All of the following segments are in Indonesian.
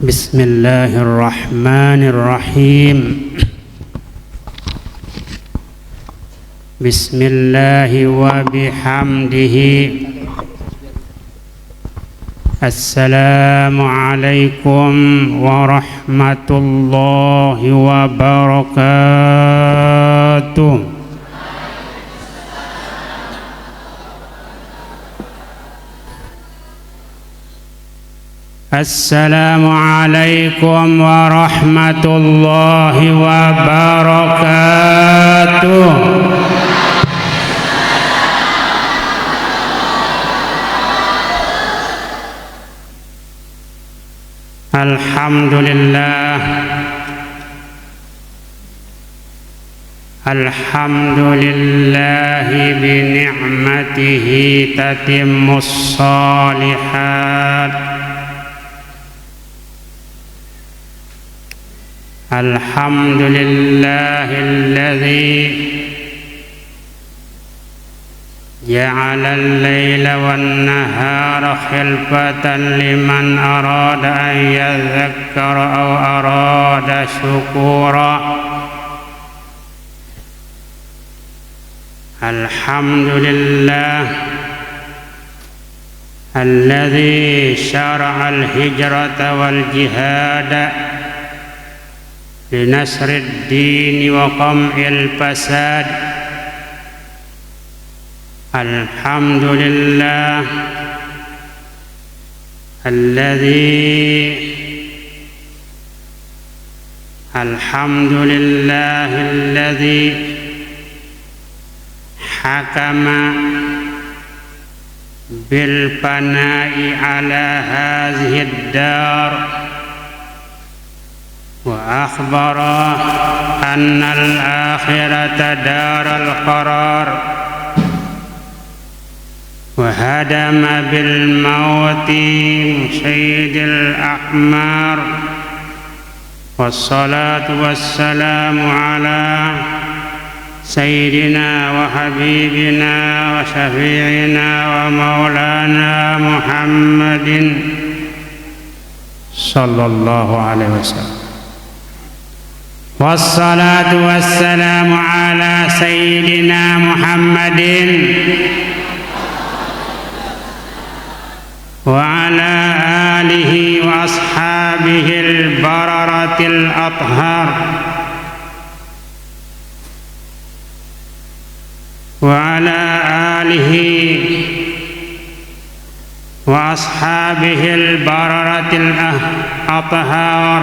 Bismillahirrahmanirrahim. Bismillahi wa bihamdihi. Assalamualaikum warahmatullahi wabarakatuh. Assalamualaikum warahmatullahi wabarakatuh. Alhamdulillah. Alhamdulillahi bi ni'matihi tatimmus shalihat. Alhamdulillahilladzi ja'ala al-laila wan-nahara khilfatan liman arada an yadhakkara aw arada syukura. Alhamdulillah alladzi syara'a al-hijrata wal-jihada linasrid dini wa qam'il fasad. Alhamdulillah alladzi hakama bil fana'i ala hadhihi ad-dar wa akhbara anna al-akhirata daral qarar wa hadama bil mauti sayyidil ahmar wassalatu wassalamu ala sayyidina wa habibina wa syafi'ina wa maulana Muhammadin sallallahu alaihi wasallam. Wassalatu wassalamu ala sayyidina Muhammadin wa ala alihi wa ashabihi al-bararatil athhar wa ala alihi wa ashabihi al-bararatil athhar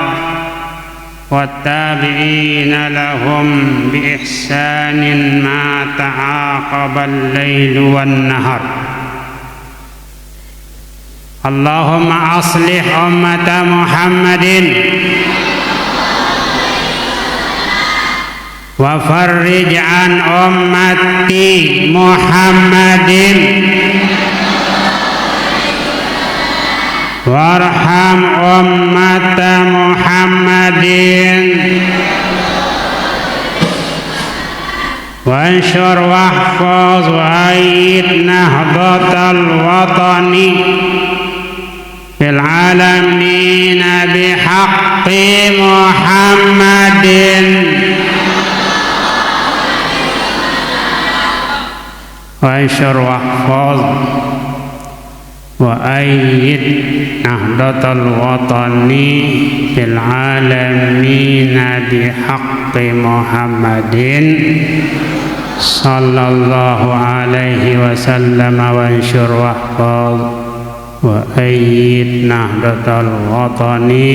wattabi'ina lahum bi ihsanin ma ta'aqaba al-lailu wan-nahar. Allahumma aslih ummata Muhammadin wa farrij an ummati Muhammadin warham ummata Muhammadin wanshur wahfaz wa ayyid nahdatal watani fil alamin bihaqqi Muhammadin wanshur wahfaz wa ayyid nahdatal watani fil alamin bihaqqi Muhammadin sallallahu alaihi wasallam wa anshur wahfaz wa ayyid nahdatal watani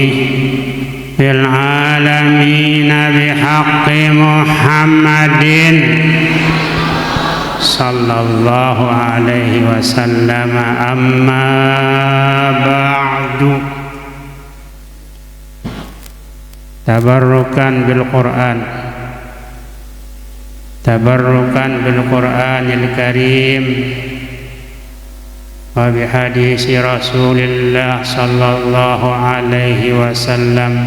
fil alamin bihaqqi Muhammadin sallallahu alaihi wasallam. Amma ba'du. Tabarrukan bil Qur'an, tabarrukan bil Qur'anil Karim wa bi hadisi Rasulillah sallallahu alaihi wasallam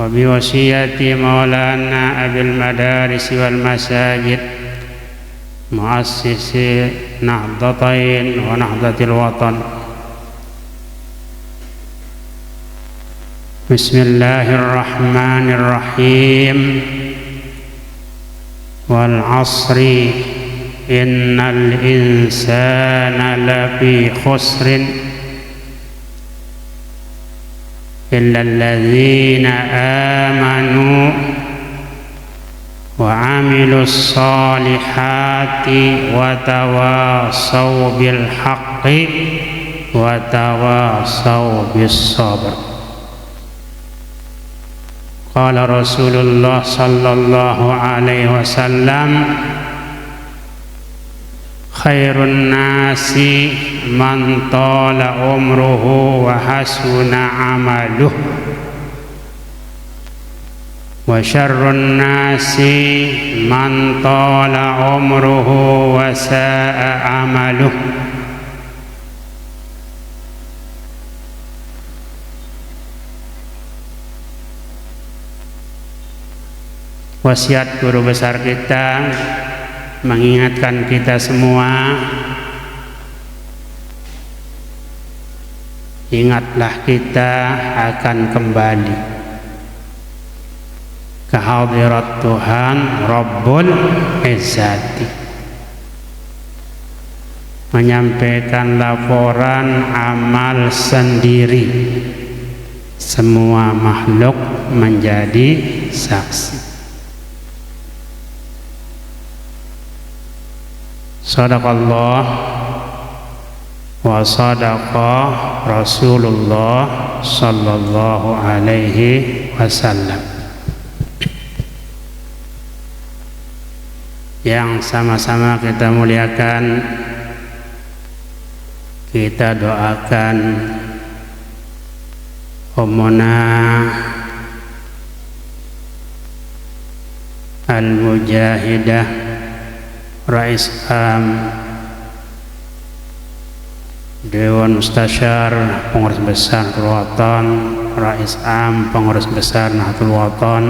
wa bi wasiyati maulana abil madaris wal masajid muassisi Nahdlatain wa Nahdlatil Watan Bismillahirrahmanirrahim. Wal 'asri innal insana lafi khusrin illa alladzina amanu wa 'amilus solihati wa tawasaw bil haqqi wa tawasaw bis sabr. Qala Rasulullah sallallahu alaihi wasallam, khairun nasi man tala umruhu wa hasuna amaluh, wa syarrun nasi man tala umruhu wa sa'a amaluh. Wasiat guru besar kita mengingatkan kita semua, ingatlah kita akan kembali ke hadirat Tuhan Rabbul Izzati, menyampaikan laporan amal sendiri, semua makhluk menjadi saksi. Sadaqallah wa sadaqa Rasulullah sallallahu alaihi wasallam. Yang sama-sama kita muliakan, kita doakan Ummuna Al-Mujahidah Rais Am Dewan Mustasyar Pengurus Besar Nahdlatul Wathon, Rais Am Pengurus Besar Nahdlatul Wathon,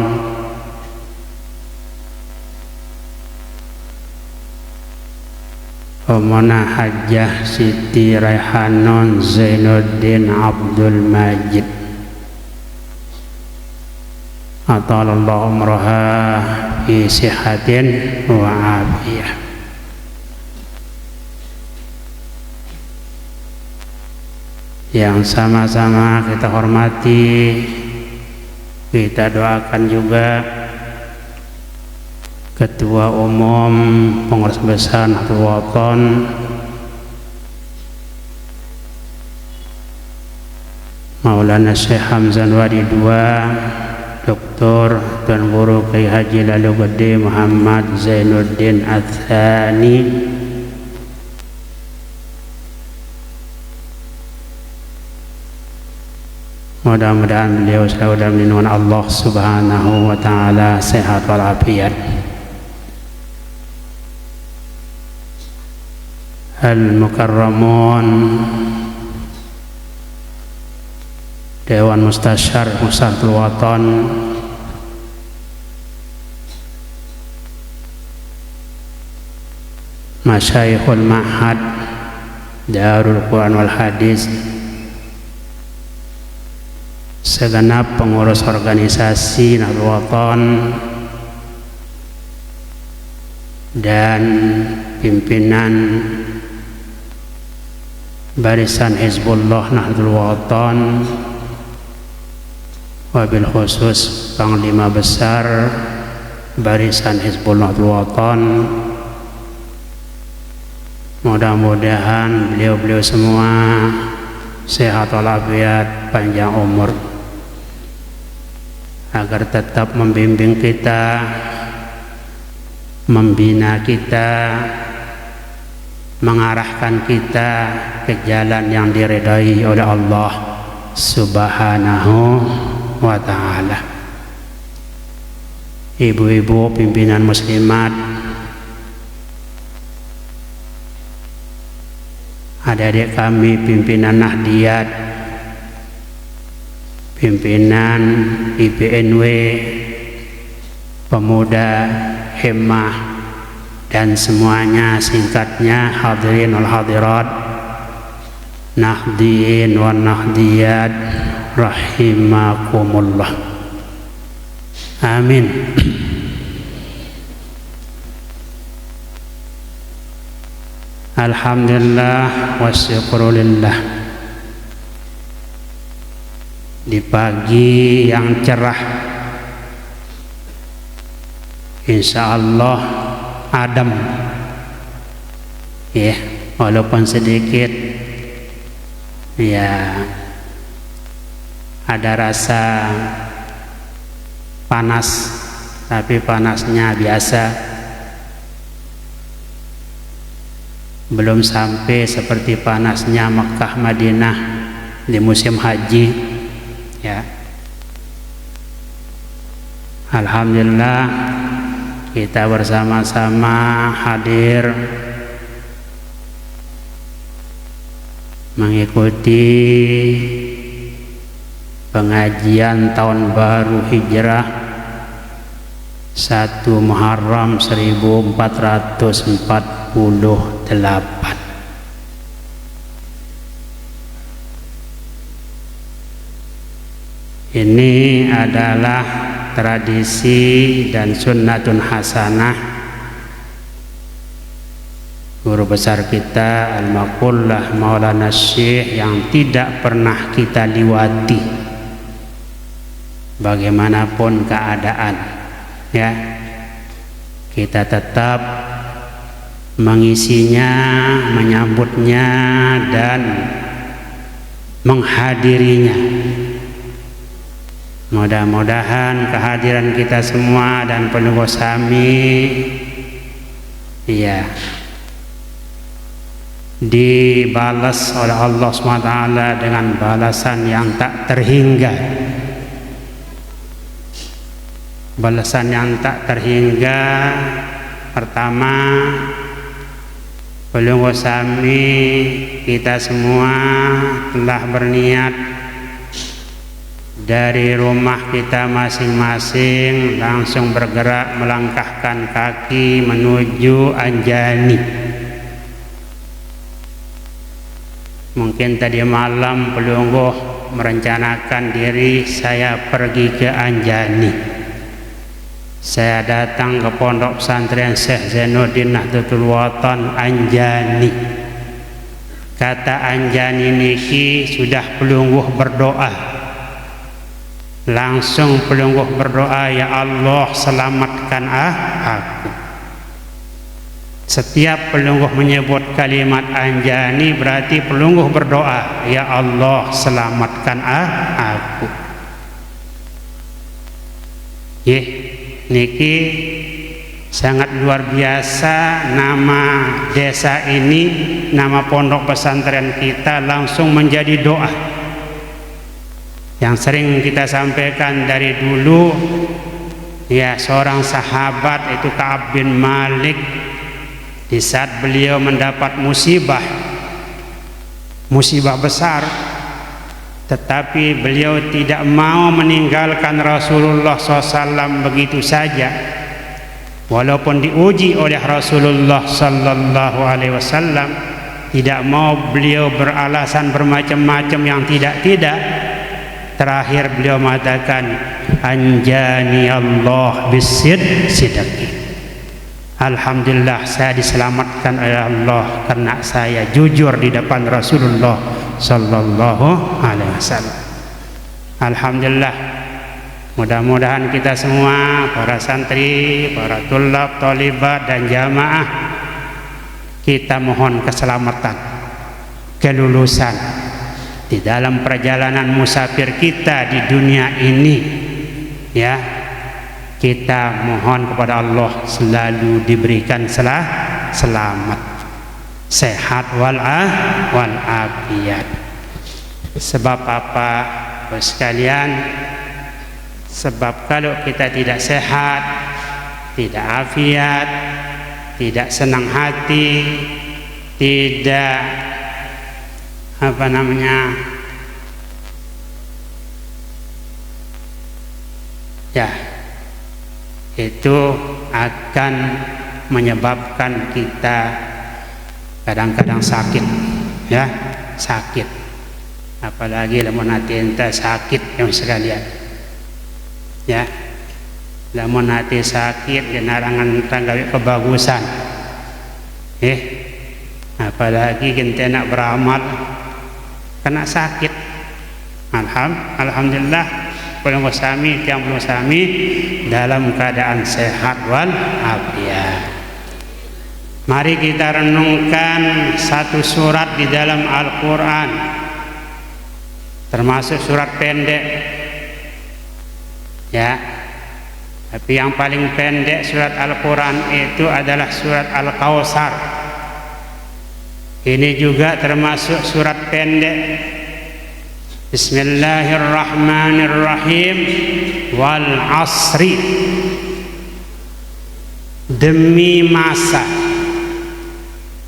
Ummuna Hajjah Siti Raihanun Zainuddin Abdul Majid, atalallahu umraha fi sihatin wa afiyah. Yang sama-sama kita hormati, kita doakan juga Ketua Umum Pengurus Besar Nahdlatul Wathon, Maulana Syekh Hamzah Wadi II, Dr. Tuan Guru Kiai Haji Lalu Gede Muhammad Zainuddin Ats-Tsani, mudah-mudahan beliau selalu dalam lindungan Allah Subhanahu wa ta'ala, sehat walafiat. Al-Mukarramun Dewan Mustasyar Nahdlatul Wathon, Masyayikhul Ma'had Darul Quran wal Hadis, segenap pengurus organisasi Nahdlatul Wathon dan pimpinan barisan Hizbullah Nahdlatul Wathon, wabil khusus Panglima Besar barisan Hizbullah Nahdlatul Wathon. Mudah-mudahan beliau-beliau semua sehat walafiat, panjang umur, agar tetap membimbing kita, membina kita, mengarahkan kita ke jalan yang diridai oleh Allah Subhanahu wa ta'ala. Ibu-ibu pimpinan muslimat, adik-adik kami pimpinan Nahdiyat, pimpinan IPNW, pemuda Himmah, dan semuanya singkatnya hadirin wal hadirat, Nahdiyin wal Nahdiyat rahimakumullah. Amin. Alhamdulillah wasyukurulillah. Di pagi yang cerah, insya Allah adem, ya, walaupun sedikit, ya, ada rasa panas, tapi panasnya biasa. Belum sampai seperti panasnya Makkah Madinah di musim haji, ya. Alhamdulillah kita bersama-sama hadir mengikuti pengajian tahun baru Hijrah 1 Muharram 1448. Ini adalah tradisi dan sunnatun hasanah guru besar kita Al-Maqullah Maulana Syekh yang tidak pernah kita liwati bagaimanapun keadaan, ya. Kita tetap mengisinya, menyambutnya dan menghadirinya. Mudah-mudahan kehadiran kita semua dan penunggu sami, ya, dibalas oleh Allah SWT dengan balasan yang tak terhingga. Balasan yang tak terhingga. Pertama, penunggu sami kita semua telah berniat dari rumah kita masing-masing langsung bergerak melangkahkan kaki menuju Anjani. Mungkin tadi malam penunggu merencanakan diri saya pergi ke Anjani. Saya datang ke pondok pesantren Syekh Zainuddin Nahdlatul Watan Anjani. Kata Anjani niki sudah pelungguh berdoa. Langsung pelungguh berdoa, ya Allah selamatkan aku. Setiap pelungguh menyebut kalimat Anjani berarti pelungguh berdoa, ya Allah selamatkan aku. Niki sangat luar biasa, nama desa ini, nama pondok pesantren kita langsung menjadi doa. Yang sering kita sampaikan dari dulu, ya, seorang sahabat itu Ka'ab bin Malik, di saat beliau mendapat musibah besar, tetapi beliau tidak mau meninggalkan Rasulullah SAW begitu saja. Walaupun diuji oleh Rasulullah SAW, tidak mau beliau beralasan bermacam-macam yang tidak-tidak. Terakhir beliau mengatakan, Anjani Allah bisidqi. Alhamdulillah saya diselamatkan oleh Allah karena saya jujur di depan Rasulullah sallallahu alaihi wasallam. Alhamdulillah. Mudah-mudahan kita semua, para santri, para tulab, thalibat dan jamaah, kita mohon keselamatan, kelulusan di dalam perjalanan musafir kita di dunia ini, ya. Kita mohon kepada Allah selalu diberikan selamat, sehat walafiat. Sebab apa, sekalian? Sebab kalau kita tidak sehat, tidak afiat, tidak senang hati, tidak itu akan menyebabkan kita kadang-kadang sakit, ya, sakit. apalagi lamun hati ente sakit yang sekalian ya, lamun hati sakit genarangan tanggawi kebagusan apalagi kita nak beramal kena sakit. Alhamdulillah belum sami tiang belum sami dalam keadaan sehat wal afiat. Mari kita renungkan satu surat di dalam Al-Quran, termasuk surat pendek ya, tapi yang paling pendek surat Al-Quran itu adalah surat Al-Kautsar. Ini juga termasuk surat pendek. Bismillahirrahmanirrahim. Wal asri, demi masa.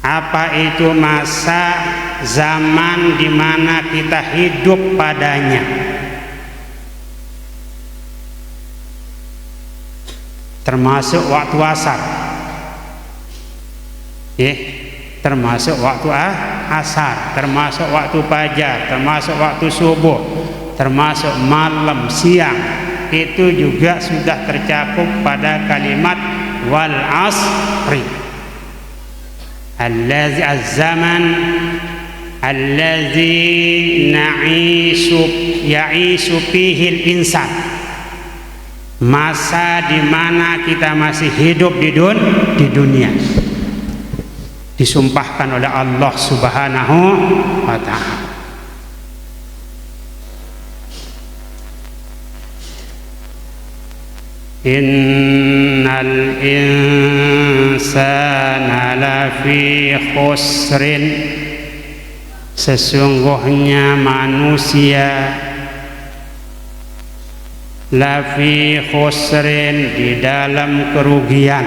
Apa itu masa? Zaman di mana kita hidup padanya. Termasuk waktu asar. Termasuk waktu asar, termasuk waktu fajar, termasuk waktu subuh, termasuk malam, siang. Itu juga sudah tercakup pada kalimat wal asri. Allazi az-zaman allazi ya'ishu fihi al-insan. Masa di mana kita masih hidup di dunia. Disumpahkan oleh Allah Subhanahu wa ta'ala. Innal insana lafi khusrin, sesungguhnya manusia lafi khusrin, di dalam kerugian.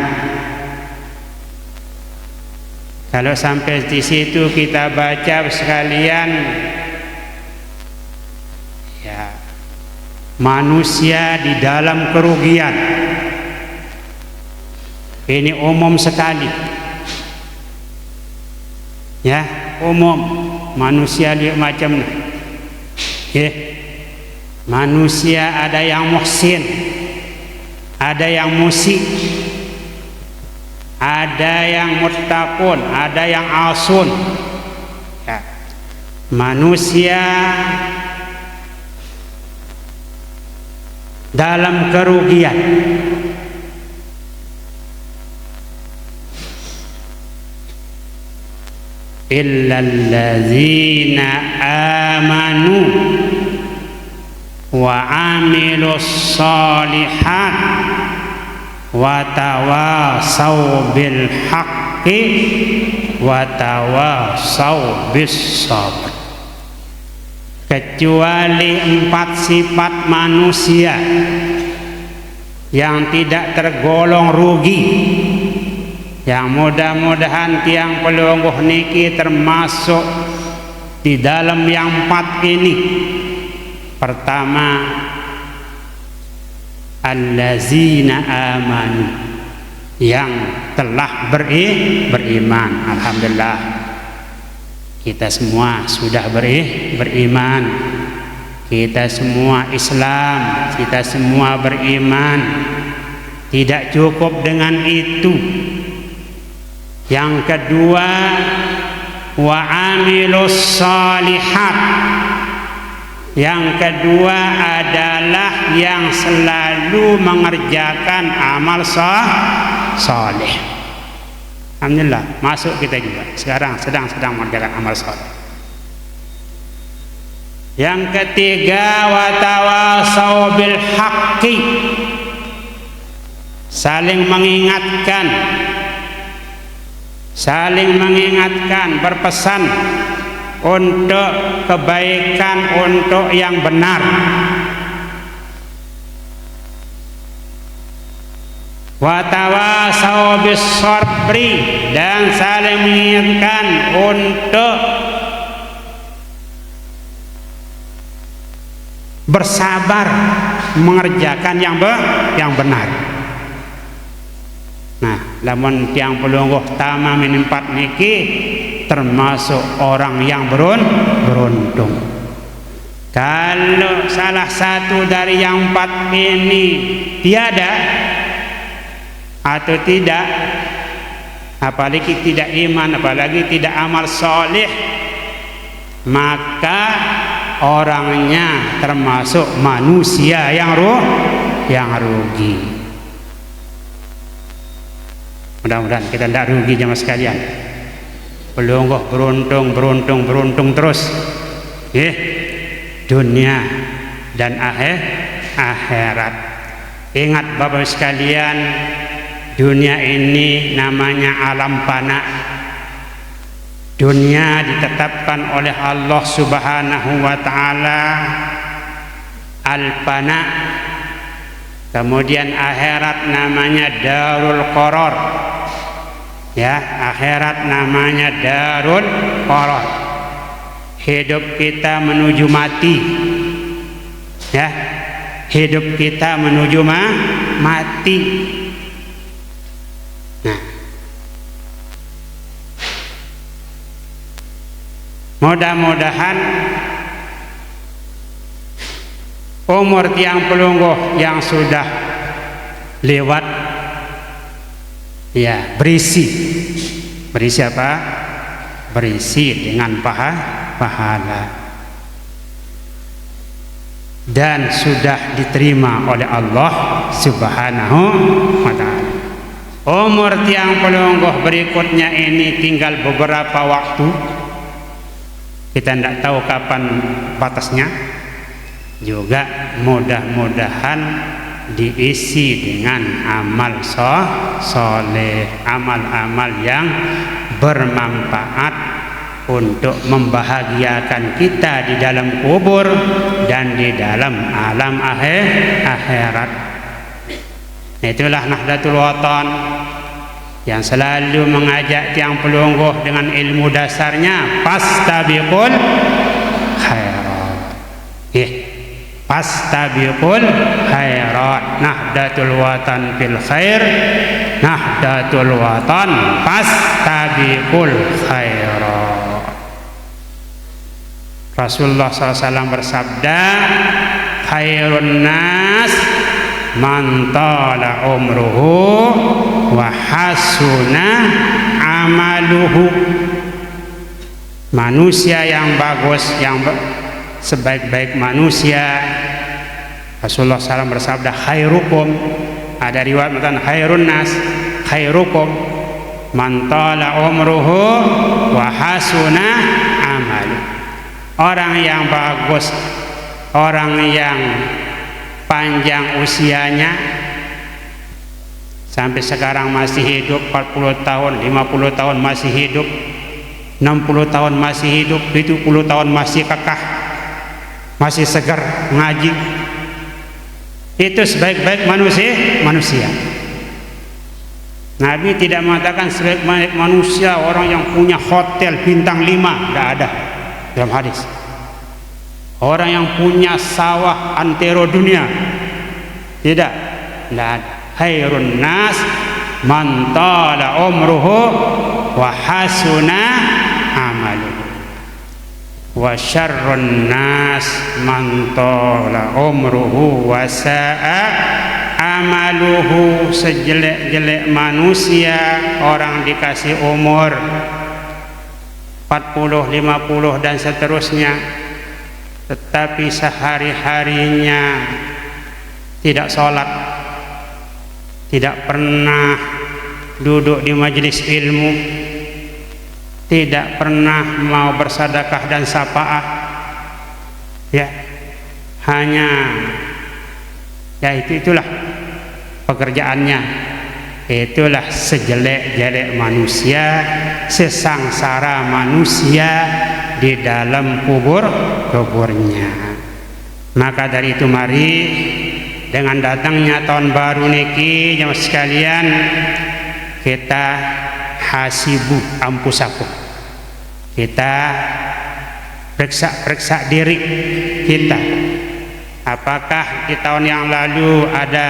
Kalau sampai di situ kita baca sekalian, ya, manusia di dalam kerugian. Ini umum sekali, ya, umum. Manusia lihat macam, manusia ada yang muhsin, ada yang musik, ada yang muttaqun, ada yang asun ya. Manusia dalam kerugian. Illalladzina amanu wa amilus sholihat wa tawasaw bil haqqi wa tawasaw bis sabr. Kecuali 4 sifat manusia yang tidak tergolong rugi, yang mudah-mudahan tiang pelungguh niki termasuk di dalam yang 4 ini. Pertama, allazina amanu, yang telah beriman. Alhamdulillah, kita semua sudah beriman. Kita semua Islam, kita semua beriman. Tidak cukup dengan itu. Yang kedua, wa amilus sholihat. Yang kedua adalah yang selalu mengerjakan amal soleh. Alhamdulillah, masuk kita juga sekarang sedang mengerjakan amal soleh. Yang ketiga, wa tawasaw bil haqqi, saling mengingatkan, berpesan untuk kebaikan, untuk yang benar. Wa tawasaw bis sabri, dan saling mengingatkan untuk bersabar mengerjakan yang benar. Nah, lamun tiang pelungguh tamam ini 4 niki termasuk orang yang beruntung. Kalau salah satu dari yang 4 ini tiada atau tidak, apalagi tidak iman, apalagi tidak amal soleh, maka orangnya termasuk manusia yang rugi. Mudah-mudahan kita tidak rugi jemaah sekalian. Pelungguh beruntung terus. Dunia dan akhirat. Ingat Bapak sekalian, dunia ini namanya alam fana. Dunia ditetapkan oleh Allah Subhanahu wa taala al-fana. Kemudian akhirat namanya darul qarar. Ya, akhirat namanya darul qarar. Hidup kita menuju mati. Ya, hidup kita menuju mati. Nah, mudah-mudahan umur tiang pelungguh yang sudah lewat ya berisi apa? Berisi dengan pahala dan sudah diterima oleh Allah Subhanahu wa ta'ala. Umur tiang pelungguh berikutnya ini tinggal beberapa waktu. Kita tidak tahu kapan batasnya. Juga mudah-mudahan diisi dengan amal soleh, amal-amal yang bermanfaat untuk membahagiakan kita di dalam kubur dan di dalam alam akhirat. Itulah Nahdlatul Watan yang selalu mengajak tiang pelungguh dengan ilmu dasarnya, fastabiqul khairat. Fastabiqul khairat. Nahdlatul Watan fil khair, Nahdlatul Watan fastabiqul khairat. Rasulullah SAW bersabda, khairun nas man tala umruhu wa hasuna amaluhu. Manusia yang bagus, yang sebaik-baik manusia, Rasulullah SAW bersabda khairukum, ada riwayat mengatakan khairun nas, khairukum man tala umruhu wa hasuna amaluhu. Orang yang bagus, orang yang panjang usianya sampai sekarang masih hidup, 40 tahun, 50 tahun masih hidup, 60 tahun masih hidup, 70 tahun masih kekah, masih segar ngaji. Itu sebaik-baik manusia. Nabi tidak mengatakan sebaik-baik manusia orang yang punya hotel bintang 5, tidak ada dalam hadis. Orang yang punya sawah antero dunia, tidak ada. Khairun nas man tala umruhu wa hasuna amaluhu wa syarrun nas man tala umruhu wa sa'a amaluhu. Sejelek-jelek manusia orang dikasih umur 40, 50 dan seterusnya, tetapi sehari-harinya tidak sholat, tidak pernah duduk di majelis ilmu, tidak pernah mau bersedekah dan syafaat, ya hanya ya itulah pekerjaannya. Itulah sejelek-jelek manusia, sesangsara manusia di dalam kuburnya. Maka dari itu mari dengan datangnya tahun baru niki jemaah sekalian, kita hasibu ampusakum, kita periksa diri kita, apakah di tahun yang lalu ada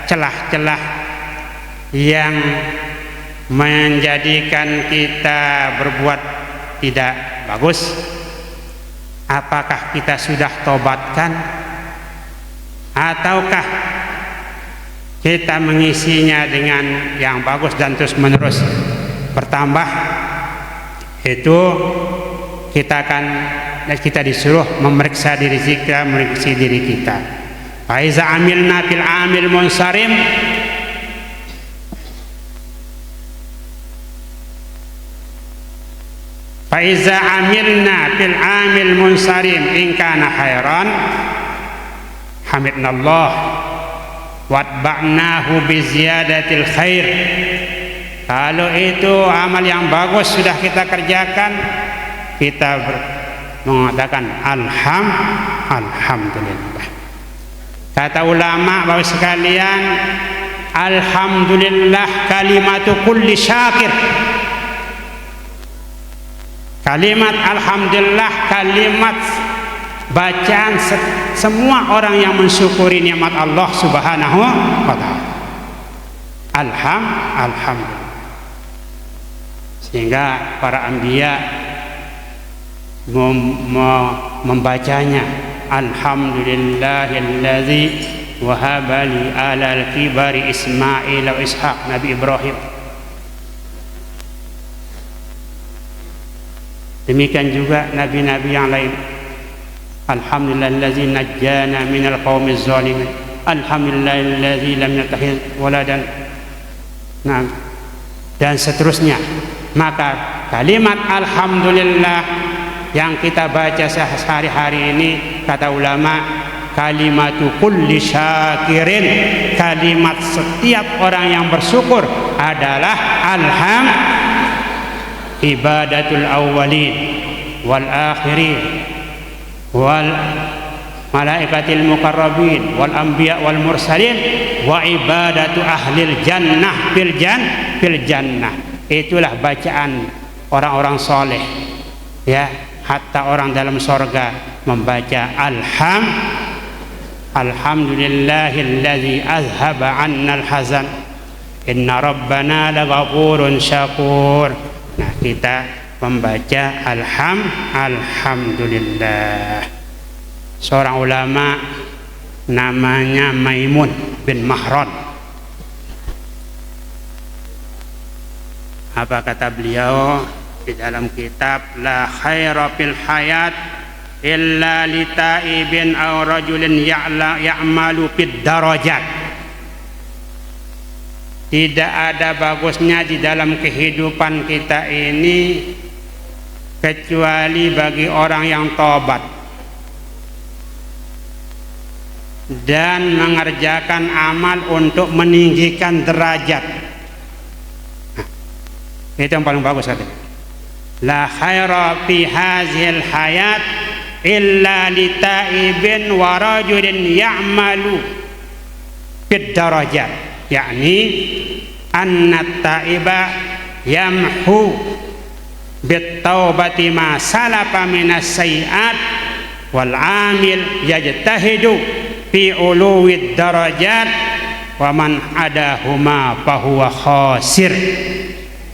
celah-celah yang menjadikan kita berbuat tidak bagus, Apakah kita sudah tobatkan ataukah kita mengisinya dengan yang bagus dan terus menerus bertambah? Itu kita disuruh memeriksa diri kita, memeriksa diri kita. Faiza amilna fil amil munsarim, faiza amilna fil amil munsarim in kana khairan hamidnallah watba'nahu bi ziyadatil khair. Kalau itu amal yang bagus sudah kita kerjakan, kita mengatakan alhamdulillah. Kata ulama bahwa sekalian, alhamdulillah kalimatu kulli syakir. Kalimat alhamdulillah kalimat bacaan semua orang yang mensyukuri nikmat Allah Subhanahu wa taala. Alhamdulillah. Sehingga para anbiya membacanya, alhamdulillahillazi wahaba li alal kibari Ismail wa Ishaq, Nabi Ibrahim. Demikian juga nabi-nabi yang lain. Alhamdulillahillazi najjana minal qaumiz zalimin, alhamdulillahillazi lam yattakhidh waladan. Nah, dan seterusnya. Maka kalimat alhamdulillah yang kita baca sehari-hari ini, kata ulama, kalimatu kulli syakirin, kalimat setiap orang yang bersyukur adalah ibadatul awwalin wal akhirin wal malaikatil muqarrabin wal anbiya wal mursalin wa ibadatu ahlil jannah fil jannah. Itulah bacaan orang-orang soleh, ya. Hatta orang dalam sorga membaca alhamdulillahillazi azhaba annal hazan inna rabbana laghafurun syakur. Nah, kita membaca alhamdulillah. Seorang ulama namanya Maimun bin Mahran, apa kata beliau di dalam kitab la khaira fil hayat illa litaibin aw rajulin ya'malu fid darajat. Tidak ada bagusnya di dalam kehidupan kita ini kecuali bagi orang yang tobat dan mengerjakan amal untuk meninggikan derajat. Itu yang paling bagus tadi. La khaira fi hazil hayat illa litaibin wa rajulin ya'malu fid darajat, yakni anna taiba yamhu bit taubati ma salafa minas sayiat wal amil yajtahidu fi uluwid darajat wa man adahuma fahuwa khasir.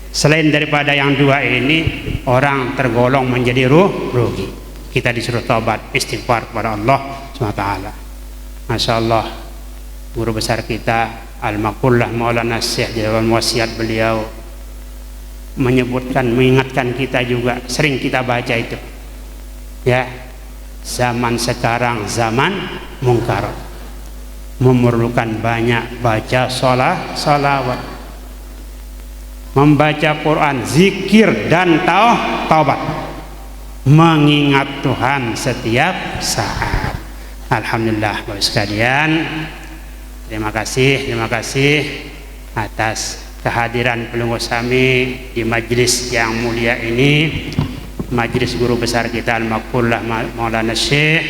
Selain daripada yang dua ini, orang tergolong menjadi rugi. Kita disuruh taubat, istighfar kepada Allah SWT. Masya Allah, guru besar kita Al-Maqullah Maulana Syekh di dalam wasiat beliau menyebutkan, mengingatkan kita juga, sering kita baca itu, ya. Zaman sekarang zaman mungkar, memerlukan banyak baca sholawat, membaca Quran, zikir dan taubat, mengingat Tuhan setiap saat. Alhamdulillah, Bapak sekalian, terima kasih atas kehadiran pelunggu sami di majelis yang mulia ini, majelis guru besar kita Al-Maqullah Maulana Syekh,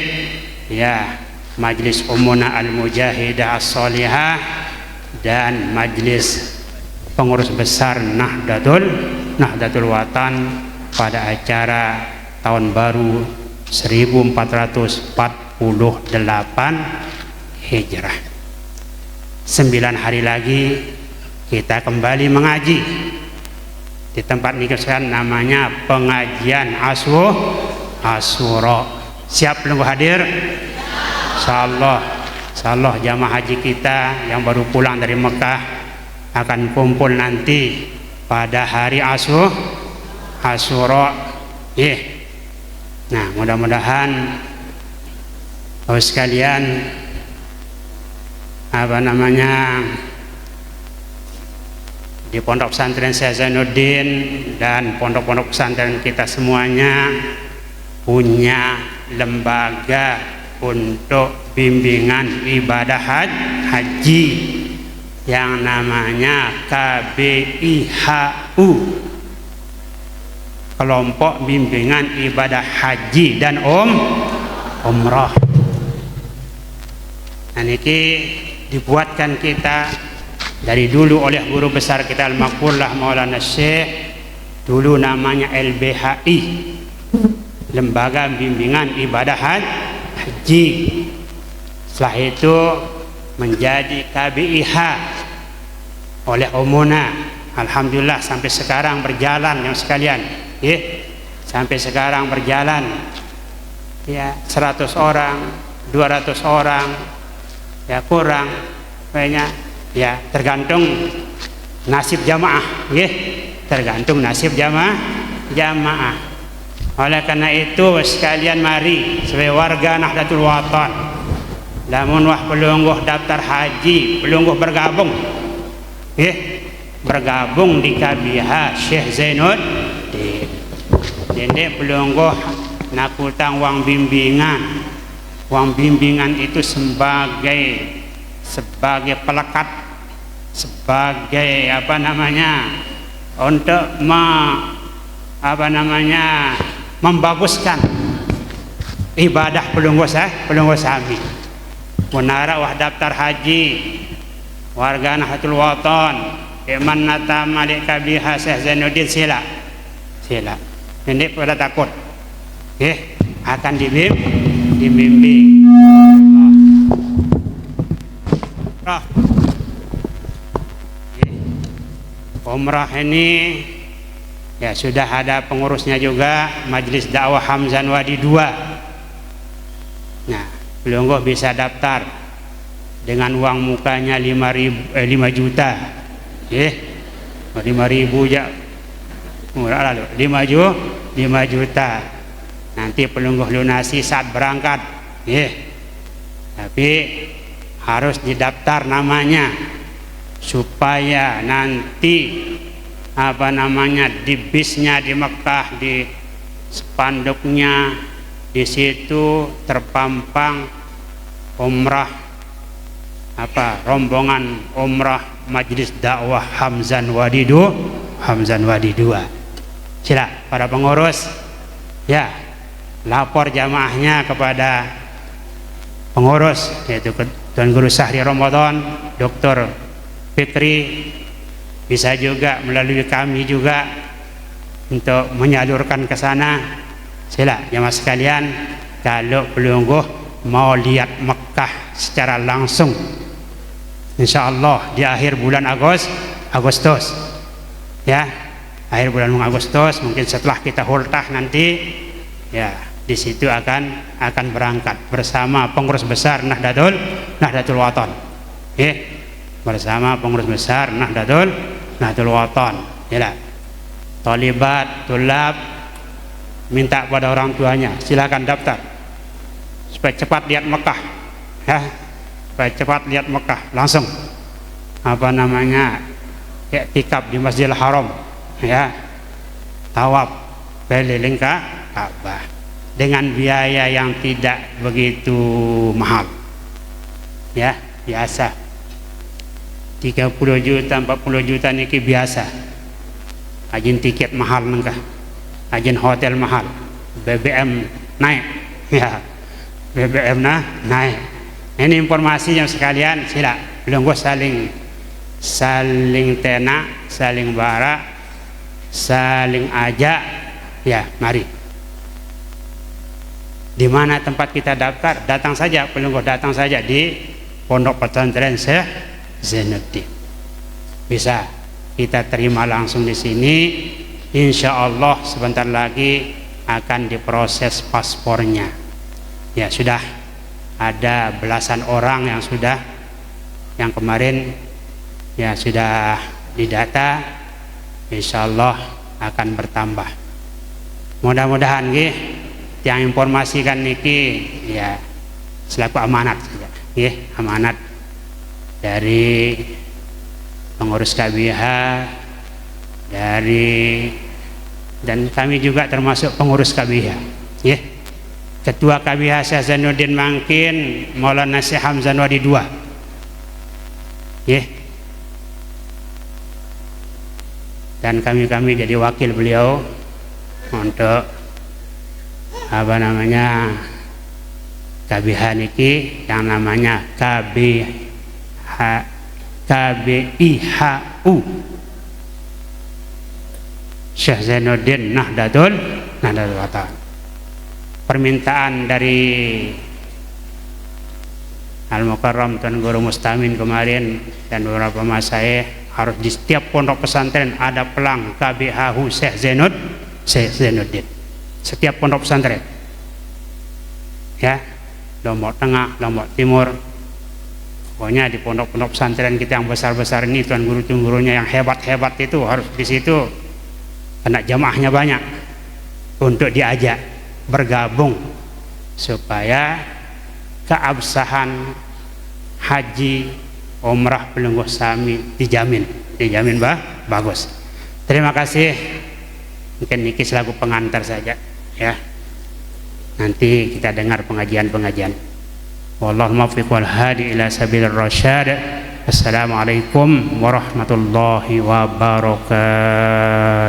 ya, majelis Ummuna Al-Mujahidah As-Salihah, dan majelis pengurus besar Nahdlatul Watan pada acara tahun baru 1448 Hijrah. 9 hari lagi kita kembali mengaji di tempat ini, namanya pengajian Asyura. Siap pelunggu hadir? Insyaallah. Insyaallah jamaah haji kita yang baru pulang dari Mekah akan kumpul nanti pada hari Asyura. Nah, mudah-mudahan sekalian di pondok pesantren Syekh Zainuddin dan pondok-pondok pesantren kita semuanya punya lembaga untuk bimbingan ibadah haji yang namanya KBIHU, kelompok bimbingan ibadah haji dan umrah. Nah, ini dibuatkan kita dari dulu oleh guru besar kita Al-Maqullah Maulana Syekh, dulu namanya LBHI, Lembaga Bimbingan Ibadah Haji. Setelah itu menjadi KBIH oleh Omuna. Alhamdulillah sampai sekarang berjalan yang sekalian, sampai sekarang berjalan, 100 orang, 200 orang, kurang banyak, tergantung nasib jamaah, tergantung nasib jamaah. Oleh karena itu sekalian mari sebagai warga Nahdlatul Wathon, lamun wah pelungguh daftar haji, pelungguh bergabung, bergabung di KBIH Syekh Zainuddin. Jadi pelungguh nak utang uang bimbingan. Uang bimbingan itu sebagai pelekat, sebagai untuk membaguskan ibadah pelungguh sami. Menara wah daftar haji warga Nahdlatul Wathon iman nata malik KBIH Syekh Zainuddin sila ini pada takut akan dibimbing. Umrah ini sudah ada pengurusnya juga, Majelis Dakwah Hamzan Wadi 2. Nah, pelungguh bisa daftar dengan uang mukanya 5 juta. 5.000 aja murah lalu 5 juta. Nanti pelungguh lunasi saat berangkat. Tapi harus didaftar namanya supaya nanti di bisnya di Mekah, di spanduknya di situ terpampang umrah rombongan umrah Majelis Dakwah Hamzan Wadi 2. Sila para pengurus lapor jamaahnya kepada pengurus, yaitu Tuan Guru Sahri Ramadan, Dr. Fikri, bisa juga melalui kami juga untuk menyalurkan ke sana. Sila jamaah sekalian, kalau pelungguh mau lihat Mekah secara langsung, insyaallah di akhir bulan Agustus, akhir bulan Agustus, mungkin setelah kita hultah nanti, di situ akan berangkat bersama pengurus besar Nahdlatul Wathon, bersama pengurus besar Nahdlatul Wathon. Thalibat, tulab, minta pada orang tuanya, silakan daftar supaya cepat lihat Mekah, supaya cepat lihat Mekah langsung, iktikaf di Masjidil Haram, tawaf keliling Ka'bah dengan biaya yang tidak begitu mahal, biasa 30 juta 40 juta niki biasa. Ajin tiket mahal nengkah, ajin hotel mahal, BBM naik, BBM naik. Ini informasi yang sekalian, sila belum saling tenak, saling bara, saling ajak, mari. Di mana tempat kita daftar, datang saja, pelungguh datang saja di Pondok Pesantren Syekh Zainuddin. Bisa kita terima langsung di sini. Insya Allah sebentar lagi akan diproses paspornya. Ya sudah ada belasan orang yang kemarin ya sudah didata, insya Allah akan bertambah. Mudah-mudahan nggih yang informasikan niki ya selaku amanat saja, nggih, amanat dari pengurus KBH, dan kami juga termasuk pengurus KBH, nggih. Ketua KBH Syekh Zainuddin Mangkin Maulana Syekh Hamzah Wadi II, nggih. Dan kami jadi wakil beliau untuk KBH niki yang namanya KBIHU Syekh Zainuddin Nahdlatul Ulama. Permintaan dari Al-Mukarram Tuan Guru Mustamin kemarin dan beberapa masyayikh, harus di setiap pondok pesantren ada pelang KBIHU Syekh Zainuddin. Setiap pondok pesantren, ya, Lombok Tengah, Lombok Timur, pokoknya di pondok-pondok pesantren kita yang besar-besar ini, tuan guru-gurunya yang hebat-hebat itu harus di situ, karena jamaahnya banyak, untuk diajak bergabung supaya keabsahan haji umrah Pelungguh Sami dijamin bagus. Terima kasih. Mungkin niki selaku pengantar saja, ya. Nanti kita dengar pengajian-pengajian. Wallahu muwaffiq wal hadi ila sabilir rasyad. Assalamualaikum warahmatullahi wabarakatuh.